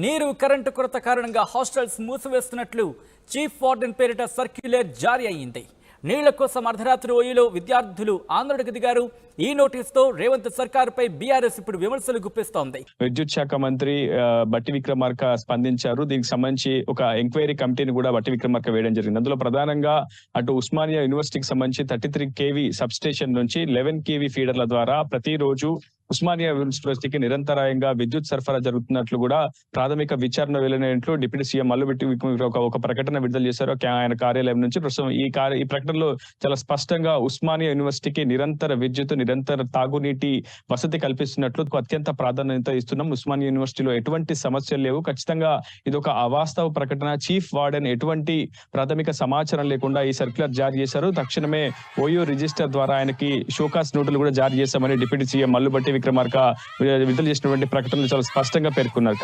నీరు కరెంటు కొరత కారణంగా హాస్టల్స్ మూసివేస్తున్నట్లు చీఫ్ వార్డెన్ పేరిట సర్క్యులర్ జారీ అయ్యింది. నీళ్ల కోసం అర్ధరాత్రి ఓయూలో విద్యార్థులు ఆందోళనకు దిగారు. ఈ నోటీసుతో రేవంత్ సర్కారుపై బీఆర్ఎస్ ఇప్పుడు విమర్శలు గుప్పిస్తోంది. విద్యుత్ శాఖ మంత్రి బట్టి విక్రమార్క స్పందించారు. దీనికి సంబంధించి ఒక ఎంక్వైరీ కమిటీని కూడా బట్టి విక్రమార్క వేయడం జరిగింది. అందులో ప్రధానంగా అటు ఉస్మానియా యూనివర్సిటీకి సంబంధించి 33 kV సబ్ స్టేషన్ నుంచి 11 kV ఫీడర్ల ద్వారా ప్రతిరోజు ఉస్మానియా యూనివర్సిటీకి నిరంతరాయంగా విద్యుత్ సరఫరా జరుగుతున్నట్లు కూడా ప్రాథమిక విచారణ వెళ్లినట్లు డిప్యూటీ సీఎం మల్లుబెట్టి ఒక ప్రకటన విడుదల చేశారు ఆయన కార్యాలయం నుంచి. ప్రస్తుతం ఈ ప్రకటనలో చాలా స్పష్టంగా ఉస్మానియా యూనివర్సిటీకి నిరంతర విద్యుత్, నిరంతర తాగునీటి వసతి కల్పిస్తున్నట్లు అత్యంత ప్రాధాన్యత ఇస్తున్నాం. ఉస్మానియా యూనివర్సిటీలో ఎటువంటి సమస్యలు లేవు. ఖచ్చితంగా ఇది ఒక అవాస్తవ ప్రకటన. చీఫ్ వార్డెన్ ఎటువంటి ప్రాథమిక సమాచారం లేకుండా ఈ సర్క్యులర్ జారీ చేశారు. తక్షణమే ఓయూ రిజిస్టర్ ద్వారా ఆయనకి షోకాస్ నోటులు కూడా జారీ చేశామని డిప్యూటీ సీఎం మల్లుబెట్టి విక్రమార్క విడుదల చేసినటువంటి ప్రకటనలు చాలా స్పష్టంగా పేర్కొన్నారు.